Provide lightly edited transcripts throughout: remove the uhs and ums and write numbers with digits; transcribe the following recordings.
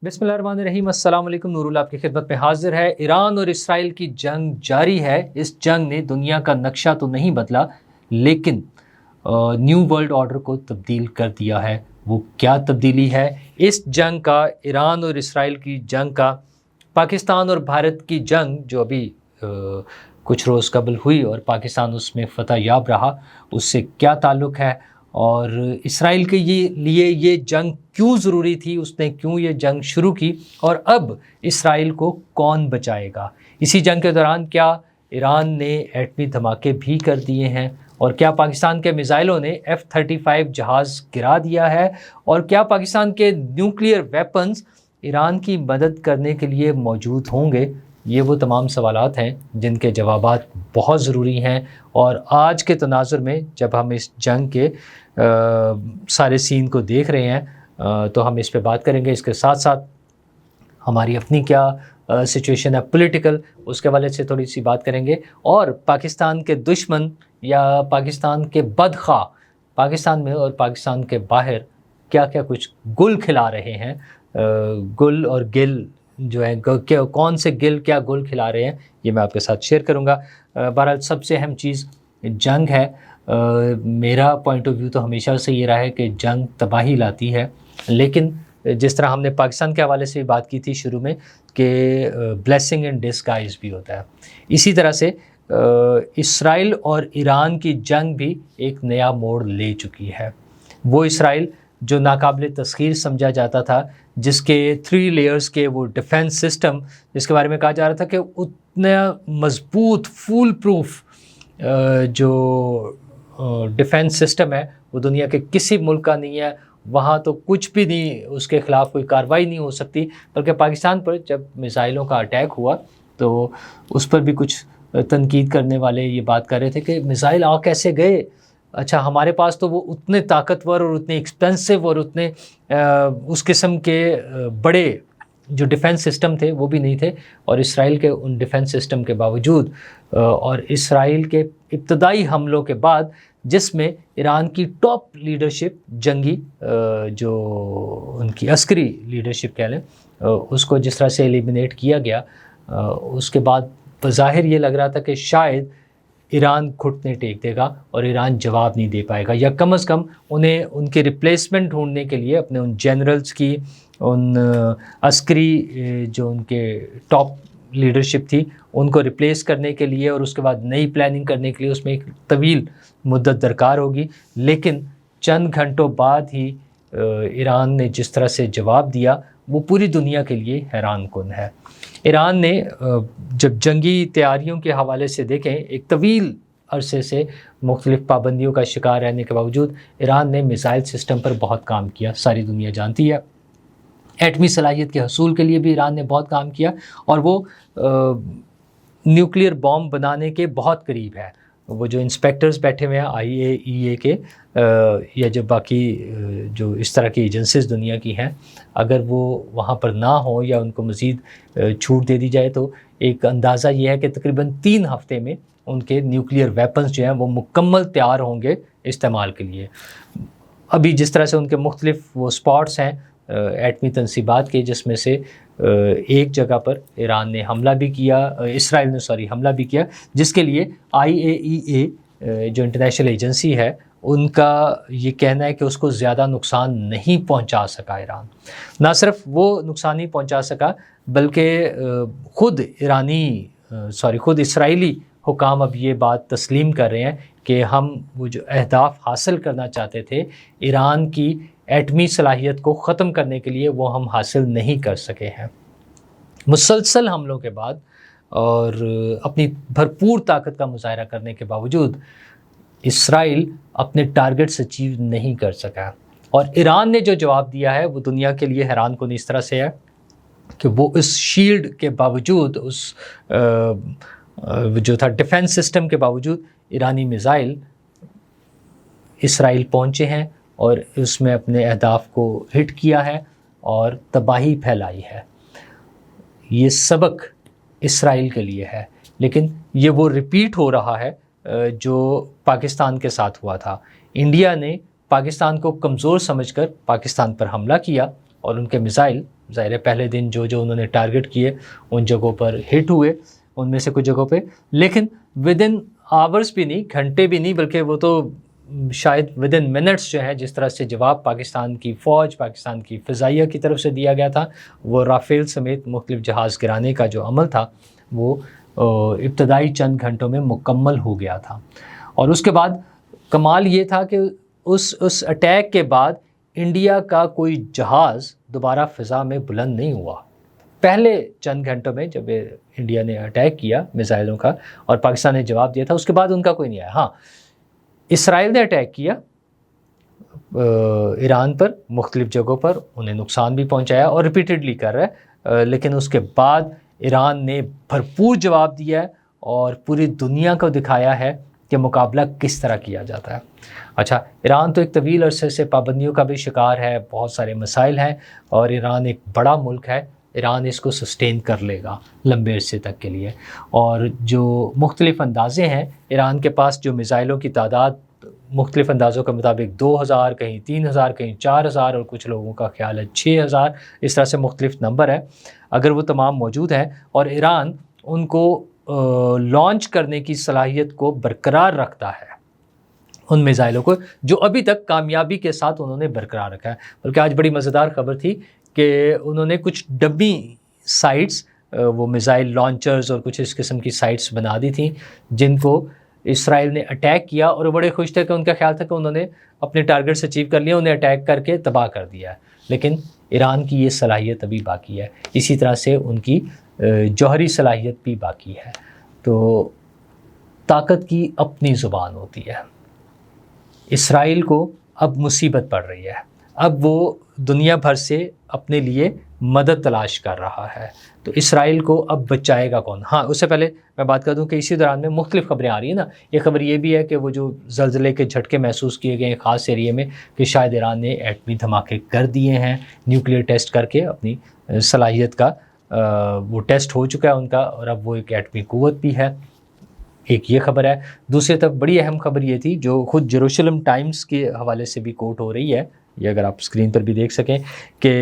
بسم اللہ الرحمن الرحیم، السلام علیکم۔ نور اللہ آپ کی خدمت میں حاضر ہے۔ ایران اور اسرائیل کی جنگ جاری ہے۔ اس جنگ نے دنیا کا نقشہ تو نہیں بدلا، لیکن نیو ورلڈ آرڈر کو تبدیل کر دیا ہے۔ وہ کیا تبدیلی ہے؟ اس جنگ کا، ایران اور اسرائیل کی جنگ کا، پاکستان اور بھارت کی جنگ جو ابھی کچھ روز قبل ہوئی اور پاکستان اس میں فتح یاب رہا، اس سے کیا تعلق ہے؟ اور اسرائیل کے لیے یہ جنگ کیوں ضروری تھی؟ اس نے کیوں یہ جنگ شروع کی؟ اور اب اسرائیل کو کون بچائے گا؟ اسی جنگ کے دوران کیا ایران نے ایٹمی دھماکے بھی کر دیے ہیں؟ اور کیا پاکستان کے میزائلوں نے F-35 جہاز گرا دیا ہے؟ اور کیا پاکستان کے نیوکلیئر ویپنز ایران کی مدد کرنے کے لیے موجود ہوں گے؟ یہ وہ تمام سوالات ہیں جن کے جوابات بہت ضروری ہیں، اور آج کے تناظر میں جب ہم اس جنگ کے سارے سین کو دیکھ رہے ہیں تو ہم اس پہ بات کریں گے۔ اس کے ساتھ ساتھ ہماری اپنی کیا سچویشن ہے پولیٹیکل، اس کے حوالے سے تھوڑی سی بات کریں گے، اور پاکستان کے دشمن یا پاکستان کے بدخواہ پاکستان میں اور پاکستان کے باہر کیا کیا کچھ گل کھلا رہے ہیں، گل اور گل جو ہے، کون سے گل کیا گل کھلا رہے ہیں، یہ میں آپ کے ساتھ شیئر کروں گا۔ بہرحال سب سے اہم چیز جنگ ہے۔ میرا پوائنٹ آف ویو تو ہمیشہ سے یہ رہا ہے کہ جنگ تباہی لاتی ہے، لیکن جس طرح ہم نے پاکستان کے حوالے سے بات کی تھی شروع میں کہ بلیسنگ ان ڈسگائز بھی ہوتا ہے، اسی طرح سے اسرائیل اور ایران کی جنگ بھی ایک نیا موڑ لے چکی ہے۔ وہ اسرائیل جو ناقابل تسخیر سمجھا جاتا تھا، جس کے 3 لیئرز کے وہ ڈیفنس سسٹم، جس کے بارے میں کہا جا رہا تھا کہ اتنا مضبوط فول پروف جو ڈیفنس سسٹم ہے وہ دنیا کے کسی ملک کا نہیں ہے، وہاں تو کچھ بھی نہیں، اس کے خلاف کوئی کارروائی نہیں ہو سکتی۔ بلکہ پاکستان پر جب میزائلوں کا اٹیک ہوا تو اس پر بھی کچھ تنقید کرنے والے یہ بات کر رہے تھے کہ میزائل آ کیسے گئے؟ اچھا، ہمارے پاس تو وہ اتنے طاقتور اور اتنے ایکسپینسو اور اتنے اس قسم کے بڑے جو ڈیفنس سسٹم تھے وہ بھی نہیں تھے، اور اسرائیل کے ان ڈیفنس سسٹم کے باوجود اور اسرائیل کے ابتدائی حملوں کے بعد، جس میں ایران کی ٹاپ لیڈرشپ، جنگی جو ان کی عسکری لیڈرشپ کہہ لیں، اس کو جس طرح سے ایلیمینیٹ کیا گیا، اس کے بعد بظاہر یہ لگ رہا تھا کہ شاید ایران گھٹنے ٹیک دے گا اور ایران جواب نہیں دے پائے گا، یا کم از کم انہیں ان کے ریپلیسمنٹ ڈھونڈنے کے لیے اپنے ان جنرلز کی، ان عسکری جو ان کے ٹاپ لیڈرشپ تھی، ان کو ریپلیس کرنے کے لیے اور اس کے بعد نئی پلاننگ کرنے کے لیے اس میں ایک طویل مدت درکار ہوگی۔ لیکن چند گھنٹوں بعد ہی ایران نے جس طرح سے جواب دیا وہ پوری دنیا کے لیے حیران کن ہے۔ ایران نے جب جنگی تیاریوں کے حوالے سے دیکھیں، ایک طویل عرصے سے مختلف پابندیوں کا شکار رہنے کے باوجود ایران نے میزائل سسٹم پر بہت کام کیا، ساری دنیا جانتی ہے۔ ایٹمی صلاحیت کے حصول کے لیے بھی ایران نے بہت کام کیا، اور وہ نیوکلیئر بام بنانے کے بہت قریب ہے۔ وہ جو انسپیکٹرز بیٹھے ہوئے ہیں IAEA کے، یا جو باقی جو اس طرح کی ایجنسیز دنیا کی ہیں، اگر وہ وہاں پر نہ ہوں یا ان کو مزید چھوٹ دے دی جائے تو ایک اندازہ یہ ہے کہ تقریباً 3 ہفتے میں ان کے نیوکلیئر ویپنز جو ہیں وہ مکمل تیار ہوں گے استعمال کے لیے۔ ابھی جس طرح سے ان کے مختلف وہ سپاٹس ہیں ایٹمی تنصیبات کے، جس میں سے ایک جگہ پر ایران نے حملہ بھی کیا، اسرائیل نے حملہ بھی کیا، جس کے لیے IAEA جو انٹرنیشنل ایجنسی ہے، ان کا یہ کہنا ہے کہ اس کو زیادہ نقصان نہیں پہنچا سکا ایران۔ نہ صرف وہ نقصان نہیں پہنچا سکا، بلکہ خود اسرائیلی حکام اب یہ بات تسلیم کر رہے ہیں کہ ہم وہ جو اہداف حاصل کرنا چاہتے تھے ایران کی ایٹمی صلاحیت کو ختم کرنے کے لیے، وہ ہم حاصل نہیں کر سکے ہیں۔ مسلسل حملوں کے بعد اور اپنی بھرپور طاقت کا مظاہرہ کرنے کے باوجود اسرائیل اپنے ٹارگٹس اچیو نہیں کر سکا، اور ایران نے جو جواب دیا ہے وہ دنیا کے لیے حیران کن اس طرح سے ہے کہ وہ اس شیلڈ کے باوجود، اس جو تھا ڈیفنس سسٹم کے باوجود، ایرانی میزائل اسرائیل پہنچے ہیں اور اس میں اپنے اہداف کو ہٹ کیا ہے اور تباہی پھیلائی ہے۔ یہ سبق اسرائیل کے لیے ہے، لیکن یہ وہ ریپیٹ ہو رہا ہے جو پاکستان کے ساتھ ہوا تھا۔ انڈیا نے پاکستان کو کمزور سمجھ کر پاکستان پر حملہ کیا اور ان کے میزائل ظاہر ہے پہلے دن جو انہوں نے ٹارگٹ کیے ان جگہوں پر ہٹ ہوئے، ان میں سے کچھ جگہوں پہ، لیکن ود ان آورس بھی نہیں، گھنٹے بھی نہیں، بلکہ وہ تو شاید ود ان منٹس جو ہے جس طرح سے جواب پاکستان کی فوج، پاکستان کی فضائیہ کی طرف سے دیا گیا تھا، وہ رافیل سمیت مختلف جہاز گرانے کا جو عمل تھا وہ ابتدائی چند گھنٹوں میں مکمل ہو گیا تھا۔ اور اس کے بعد کمال یہ تھا کہ اس اٹیک کے بعد انڈیا کا کوئی جہاز دوبارہ فضا میں بلند نہیں ہوا۔ پہلے چند گھنٹوں میں جب انڈیا نے اٹیک کیا میزائلوں کا اور پاکستان نے جواب دیا تھا، اس کے بعد ان کا کوئی نہیں آیا۔ ہاں، اسرائیل نے اٹیک کیا ایران پر مختلف جگہوں پر، انہیں نقصان بھی پہنچایا اور ریپیٹڈلی کر رہا ہے، لیکن اس کے بعد ایران نے بھرپور جواب دیا ہے اور پوری دنیا کو دکھایا ہے کہ مقابلہ کس طرح کیا جاتا ہے۔ اچھا، ایران تو ایک طویل عرصے سے پابندیوں کا بھی شکار ہے، بہت سارے مسائل ہیں، اور ایران ایک بڑا ملک ہے، ایران اس کو سسٹین کر لے گا لمبے عرصے تک کے لیے۔ اور جو مختلف اندازے ہیں، ایران کے پاس جو میزائلوں کی تعداد مختلف اندازوں کے مطابق 2000، کہیں 3000، کہیں 4000، اور کچھ لوگوں کا خیال ہے 6000، اس طرح سے مختلف نمبر ہے۔ اگر وہ تمام موجود ہیں اور ایران ان کو لانچ کرنے کی صلاحیت کو برقرار رکھتا ہے، ان میزائلوں کو جو ابھی تک کامیابی کے ساتھ انہوں نے برقرار رکھا ہے، بلکہ آج بڑی مزیدار خبر تھی کہ انہوں نے کچھ ڈبی سائٹس، وہ میزائل لانچرز اور کچھ اس قسم کی سائٹس بنا دی تھیں جن کو اسرائیل نے اٹیک کیا، اور وہ بڑے خوش تھے کہ ان کا خیال تھا کہ انہوں نے اپنے ٹارگٹس اچیو کر لیے، انہیں اٹیک کر کے تباہ کر دیا ہے، لیکن ایران کی یہ صلاحیت ابھی باقی ہے، اسی طرح سے ان کی جوہری صلاحیت بھی باقی ہے۔ تو طاقت کی اپنی زبان ہوتی ہے۔ اسرائیل کو اب مصیبت پڑ رہی ہے، اب وہ دنیا بھر سے اپنے لیے مدد تلاش کر رہا ہے، تو اسرائیل کو اب بچائے گا کون؟ ہاں، اس سے پہلے میں بات کر دوں کہ اسی دوران میں مختلف خبریں آ رہی ہیں نا۔ یہ خبر یہ بھی ہے کہ وہ جو زلزلے کے جھٹکے محسوس کیے گئے ہیں خاص ایریے میں، کہ شاید ایران نے ایٹمی دھماکے کر دیے ہیں، نیوکلیئر ٹیسٹ کر کے اپنی صلاحیت کا وہ ٹیسٹ ہو چکا ہے ان کا، اور اب وہ ایک ایٹمی قوت بھی ہے۔ ایک یہ خبر ہے۔ دوسری طرف بڑی اہم خبر یہ تھی جو خود جیروشلم ٹائمز کے حوالے سے بھی کوٹ ہو رہی ہے، یہ اگر آپ اسکرین پر بھی دیکھ سکیں، کہ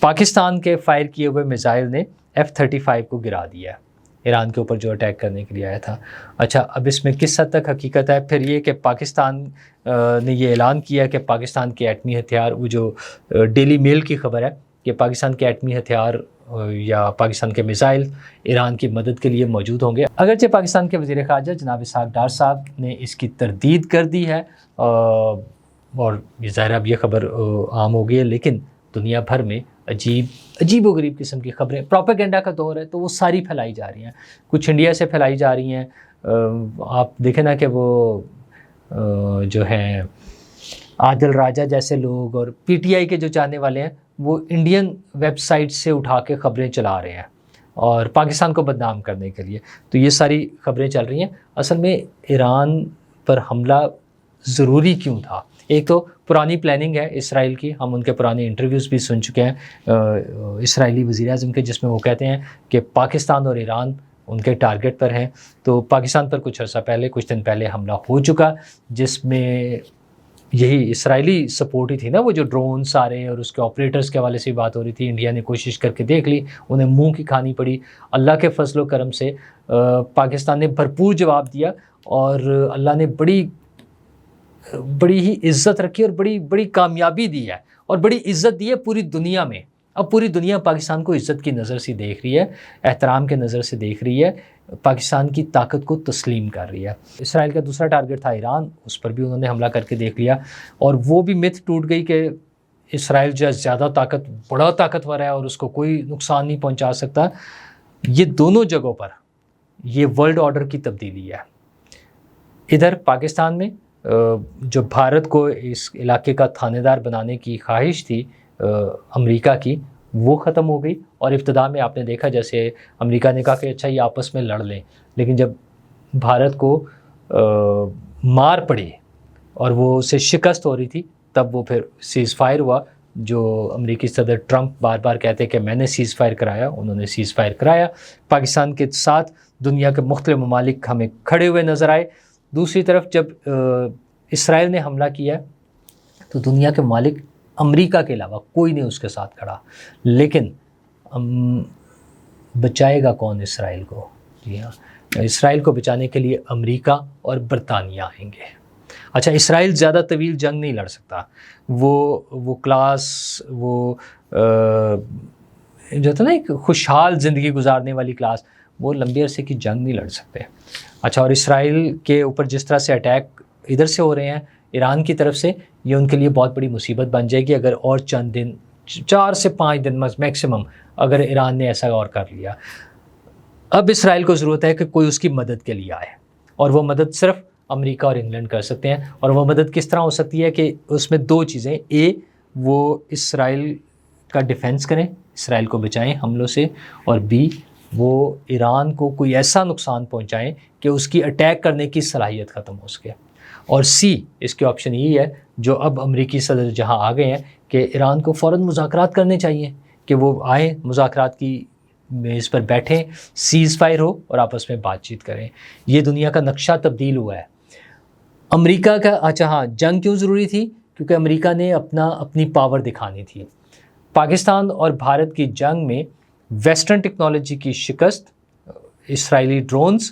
پاکستان کے فائر کیے ہوئے میزائل نے F-35 کو گرا دیا ہے، ایران کے اوپر جو اٹیک کرنے کے لیے آیا تھا۔ اچھا، اب اس میں کس حد تک حقیقت ہے؟ پھر یہ کہ پاکستان نے یہ اعلان کیا کہ پاکستان کے ایٹمی ہتھیار، وہ جو ڈیلی میل کی خبر ہے کہ پاکستان کے ایٹمی ہتھیار یا پاکستان کے میزائل ایران کی مدد کے لیے موجود ہوں گے۔ اگرچہ پاکستان کے وزیر خارجہ جناب اسحاق ڈار صاحب نے اس کی تردید کر دی ہے، اور یہ ظاہر اب یہ خبر عام ہو گئی ہے، لیکن دنیا بھر میں عجیب و غریب قسم کی خبریں، پروپیگنڈا کا دور ہے تو وہ ساری پھیلائی جا رہی ہیں، کچھ انڈیا سے پھیلائی جا رہی ہیں۔ آپ دیکھیں نا کہ وہ جو ہیں عادل راجہ جیسے لوگ اور پی ٹی آئی کے جو چاہنے والے ہیں، وہ انڈین ویب سائٹ سے اٹھا کے خبریں چلا رہے ہیں اور پاکستان کو بدنام کرنے کے لیے، تو یہ ساری خبریں چل رہی ہیں۔ اصل میں ایران پر حملہ ضروری کیوں تھا؟ ایک تو پرانی پلاننگ ہے اسرائیل کی، ہم ان کے پرانے انٹرویوز بھی سن چکے ہیں اسرائیلی وزیر اعظم کے، جس میں وہ کہتے ہیں کہ پاکستان اور ایران ان کے ٹارگٹ پر ہیں۔ تو پاکستان پر کچھ عرصہ پہلے، کچھ دن پہلے حملہ ہو چکا، جس میں یہی اسرائیلی سپورٹ ہی تھی نا، وہ جو ڈرون سارے اور اس کے آپریٹرز کے حوالے سے بھی بات ہو رہی تھی۔ انڈیا نے کوشش کر کے دیکھ لی، انہیں منہ کی کھانی پڑی۔ اللہ کے فضل و کرم سے پاکستان نے بھرپور جواب دیا، اور اللہ نے بڑی ہی عزت رکھی اور بڑی کامیابی دی ہے، اور بڑی عزت دی ہے پوری دنیا میں۔ اب پوری دنیا پاکستان کو عزت کی نظر سے دیکھ رہی ہے، احترام کے نظر سے دیکھ رہی ہے، پاکستان کی طاقت کو تسلیم کر رہی ہے۔ اسرائیل کا دوسرا ٹارگٹ تھا ایران، اس پر بھی انہوں نے حملہ کر کے دیکھ لیا، اور وہ بھی مت ٹوٹ گئی کہ اسرائیل جو ہے زیادہ بڑا طاقتور ہے اور اس کو کوئی نقصان نہیں پہنچا سکتا۔ یہ دونوں جگہوں پر یہ ورلڈ آرڈر کی تبدیلی ہے۔ ادھر پاکستان میں جو بھارت کو اس علاقے کا تھانے دار بنانے کی خواہش تھی امریکہ کی، وہ ختم ہو گئی، اور ابتدا میں آپ نے دیکھا جیسے امریکہ نے کہا کہ اچھا یہ آپس میں لڑ لیں، لیکن جب بھارت کو مار پڑی اور وہ اسے شکست ہو رہی تھی، تب وہ پھر سیز فائر ہوا، جو امریکی صدر ٹرمپ بار بار کہتے کہ میں نے سیز فائر کرایا، انہوں نے سیز فائر کرایا۔ پاکستان کے ساتھ دنیا کے مختلف ممالک ہمیں کھڑے ہوئے نظر آئے۔ دوسری طرف جب اسرائیل نے حملہ کیا تو دنیا کے ممالک امریکہ کے علاوہ کوئی نہیں اس کے ساتھ کھڑا. لیکن بچائے گا کون اسرائیل کو؟ جی ہاں، اسرائیل کو بچانے کے لیے امریکہ اور برطانیہ آئیں گے. اچھا، اسرائیل زیادہ طویل جنگ نہیں لڑ سکتا. وہ کلاس، وہ جو تھا نا ایک خوشحال زندگی گزارنے والی کلاس، وہ لمبے عرصے کی جنگ نہیں لڑ سکتے. اچھا، اور اسرائیل کے اوپر جس طرح سے اٹیک ادھر سے ہو رہے ہیں ایران کی طرف سے، یہ ان کے لیے بہت بڑی مصیبت بن جائے گی اگر اور چند دن، 4 سے 5 دن میکسیمم، اگر ایران نے ایسا اور کر لیا. اب اسرائیل کو ضرورت ہے کہ کوئی اس کی مدد کے لیے آئے، اور وہ مدد صرف امریکہ اور انگلینڈ کر سکتے ہیں. اور وہ مدد کس طرح ہو سکتی ہے کہ اس میں 2 چیزیں، اے وہ اسرائیل کا ڈیفنس کریں، اسرائیل کو بچائیں حملوں سے، اور بی وہ ایران کو کوئی ایسا نقصان پہنچائیں کہ اس کی اٹیک کرنے کی صلاحیت ختم ہو سکے. اور سی، اس کے آپشن یہی ہے جو اب امریکی صدر جہاں آ گئے ہیں کہ ایران کو فوراً مذاکرات کرنے چاہیے، کہ وہ آئیں مذاکرات کی میز پر بیٹھیں، سیز فائر ہو اور آپس میں بات چیت کریں. یہ دنیا کا نقشہ تبدیل ہوا ہے. امریکہ کا، اچھا ہاں، جنگ کیوں ضروری تھی؟ کیونکہ امریکہ نے اپنی پاور دکھانی تھی. پاکستان اور بھارت کی جنگ میں ویسٹرن ٹیکنالوجی کی شکست، اسرائیلی ڈرونز،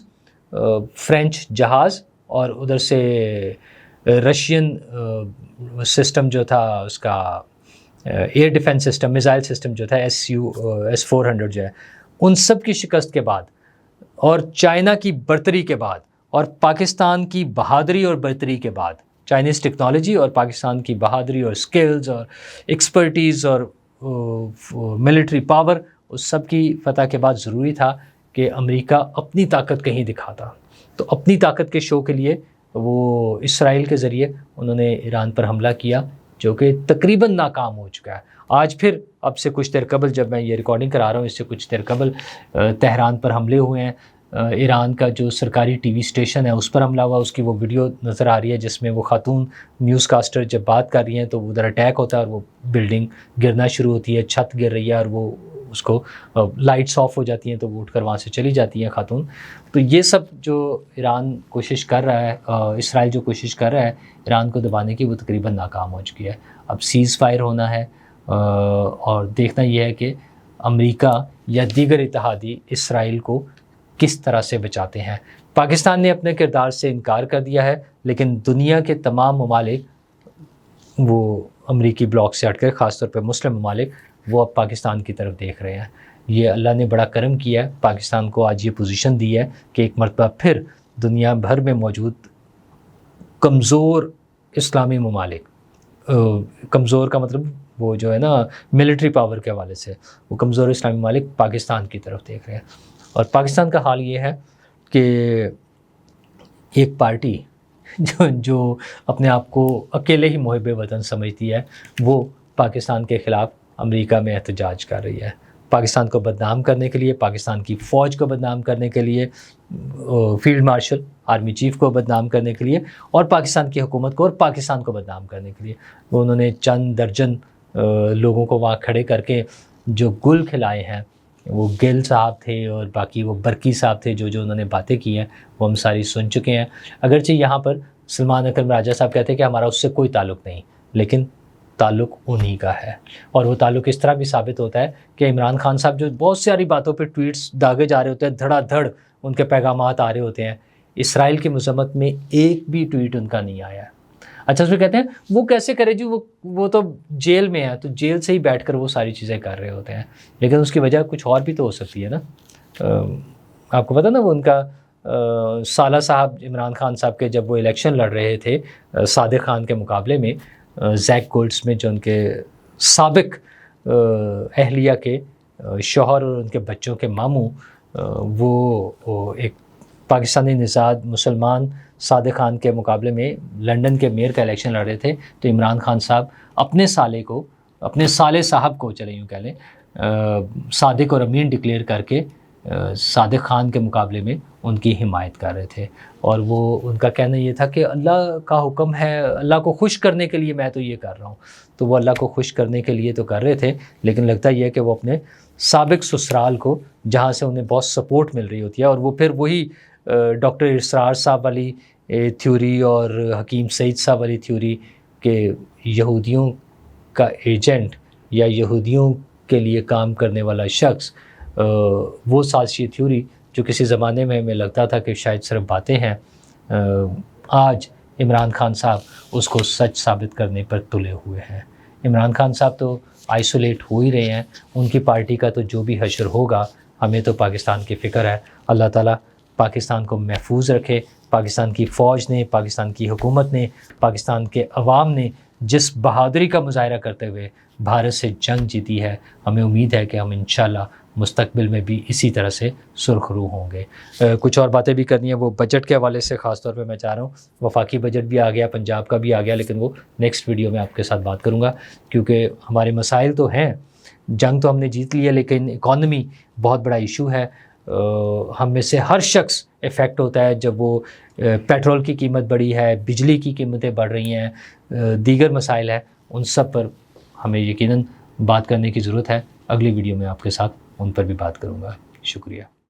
فرینچ جہاز، اور ادھر سے رشین سسٹم جو تھا اس کا air defence system, missile system جو تھا S-400 جو ہے، ان سب کی شکست کے بعد، اور چائنا کی برتری کے بعد، اور پاکستان کی بہادری اور برتری کے بعد، چائنیز ٹیکنالوجی اور پاکستان کی بہادری اور سکلز اور ایکسپرٹیز اور ملٹری پاور، اس سب کی فتح کے بعد ضروری تھا کہ امریکہ اپنی طاقت کہیں دکھاتا. تو اپنی طاقت کے شو کے لیے وہ اسرائیل کے ذریعے انہوں نے ایران پر حملہ کیا، جو کہ تقریباً ناکام ہو چکا ہے. آج پھر اب سے کچھ دیر قبل، جب میں یہ ریکارڈنگ کرا رہا ہوں، اس سے کچھ دیر قبل تہران پر حملے ہوئے ہیں. ایران کا جو سرکاری ٹی وی اسٹیشن ہے اس پر حملہ ہوا. اس کی وہ ویڈیو نظر آ رہی ہے جس میں وہ خاتون نیوز کاسٹر جب بات کر رہی ہیں تو ادھر اٹیک ہوتا ہے اور وہ بلڈنگ گرنا شروع ہوتی ہے، چھت گر رہی ہے، اور وہ اس کو لائٹس آف ہو جاتی ہیں تو وہ اٹھ کر وہاں سے چلی جاتی ہیں خاتون. تو یہ سب جو ایران کوشش کر رہا ہے، اسرائیل جو کوشش کر رہا ہے ایران کو دبانے کی، وہ تقریباً ناکام ہو چکی ہے. اب سیز فائر ہونا ہے، اور دیکھنا یہ ہے کہ امریکہ یا دیگر اتحادی اسرائیل کو کس طرح سے بچاتے ہیں. پاکستان نے اپنے کردار سے انکار کر دیا ہے، لیکن دنیا کے تمام ممالک وہ امریکی بلاک سے ہٹ کر، خاص طور پہ مسلم ممالک، وہ اب پاکستان کی طرف دیکھ رہے ہیں. یہ اللہ نے بڑا کرم کیا ہے، پاکستان کو آج یہ پوزیشن دی ہے کہ ایک مرتبہ پھر دنیا بھر میں موجود کمزور اسلامی ممالک، کمزور کا مطلب وہ جو ہے نا ملٹری پاور کے حوالے سے، وہ کمزور اسلامی ممالک پاکستان کی طرف دیکھ رہے ہیں. اور پاکستان کا حال یہ ہے کہ ایک پارٹی جو اپنے آپ کو اکیلے ہی محب وطن سمجھتی ہے، وہ پاکستان کے خلاف امریکہ میں احتجاج کر رہی ہے. پاکستان کو بدنام کرنے کے لیے، پاکستان کی فوج کو بدنام کرنے کے لیے، فیلڈ مارشل آرمی چیف کو بدنام کرنے کے لیے، اور پاکستان کی حکومت کو اور پاکستان کو بدنام کرنے کے لیے وہ انہوں نے چند درجن لوگوں کو وہاں کھڑے کر کے جو گل کھلائے ہیں. وہ گل صاحب تھے اور باقی وہ برکی صاحب تھے، جو انہوں نے باتیں کی ہیں وہ ہم ساری سن چکے ہیں. اگرچہ یہاں پر سلمان اکرم راجہ صاحب کہتے ہیں کہ ہمارا اس سے کوئی تعلق نہیں، لیکن تعلق انہی کا ہے. اور وہ تعلق اس طرح بھی ثابت ہوتا ہے کہ عمران خان صاحب جو بہت ساری باتوں پہ ٹویٹس داغے جا رہے ہوتے ہیں، دھڑا دھڑ ان کے پیغامات آ رہے ہوتے ہیں، اسرائیل کی مذمت میں ایک بھی ٹویٹ ان کا نہیں آیا ہے. اچھا، اس میں کہتے ہیں وہ کیسے کرے جی، وہ تو جیل میں ہے، تو جیل سے ہی بیٹھ کر وہ ساری چیزیں کر رہے ہوتے ہیں. لیکن اس کی وجہ کچھ اور بھی تو ہو سکتی ہے نا. آپ کو پتہ نا وہ ان کا سالہ صاحب عمران خان صاحب کے جب وہ الیکشن لڑ رہے تھے صادق خان کے مقابلے میں، زیک گولڈ سمتھ جو ان کے سابق اہلیہ کے شوہر اور ان کے بچوں کے ماموں، وہ ایک پاکستانی نژاد مسلمان صادق خان کے مقابلے میں لنڈن کے میئر کا الیکشن لڑ رہے تھے. تو عمران خان صاحب اپنے سالے کو، اپنے سالے صاحب کو چلے یوں کہہ لیں، صادق اور امین ڈکلیئر کر کے صادق خان کے مقابلے میں ان کی حمایت کر رہے تھے. اور وہ ان کا کہنا یہ تھا کہ اللہ کا حکم ہے، اللہ کو خوش کرنے کے لیے میں تو یہ کر رہا ہوں. تو وہ اللہ کو خوش کرنے کے لیے تو کر رہے تھے، لیکن لگتا یہ ہے کہ وہ اپنے سابق سسرال کو، جہاں سے انہیں بہت سپورٹ مل رہی ہوتی ہے، اور وہ پھر وہی ڈاکٹر اسرار صاحب والی تھیوری اور حکیم سعید صاحب والی تھیوری کہ یہودیوں کا ایجنٹ یا یہودیوں کے لیے کام کرنے والا شخص، وہ سازشی تھیوری جو کسی زمانے میں ہمیں لگتا تھا کہ شاید صرف باتیں ہیں، آج عمران خان صاحب اس کو سچ ثابت کرنے پر تلے ہوئے ہیں۔ عمران خان صاحب تو آئسولیٹ ہو ہی رہے ہیں، ان کی پارٹی کا تو جو بھی حشر ہوگا، ہمیں تو پاکستان کی فکر ہے۔ اللہ تعالیٰ پاکستان کو محفوظ رکھے۔ پاکستان کی فوج نے، پاکستان کی حکومت نے، پاکستان کے عوام نے جس بہادری کا مظاہرہ کرتے ہوئے بھارت سے جنگ جیتی ہے، ہمیں امید ہے کہ ہم انشاءاللہ مستقبل میں بھی اسی طرح سے سرخ رو ہوں گے۔ کچھ اور باتیں بھی کرنی ہیں، وہ بجٹ کے حوالے سے خاص طور پہ میں چاہ رہا ہوں، وفاقی بجٹ بھی آ گیا، پنجاب کا بھی آ گیا، لیکن وہ نیکسٹ ویڈیو میں آپ کے ساتھ بات کروں گا، کیونکہ ہمارے مسائل تو ہیں، جنگ تو ہم نے جیت لی ہے، لیکن اکانومی بہت بڑا ایشو ہے۔ ہم میں سے ہر شخص افیکٹ ہوتا ہے جب وہ پیٹرول کی قیمت بڑھی ہے، بجلی کی قیمتیں بڑھ رہی ہیں، دیگر مسائل ہیں، ان سب پر ہمیں یقیناً بات کرنے کی ضرورت ہے۔ اگلی ویڈیو میں آپ کے ساتھ ان پر بھی بات کروں گا۔ شکریہ۔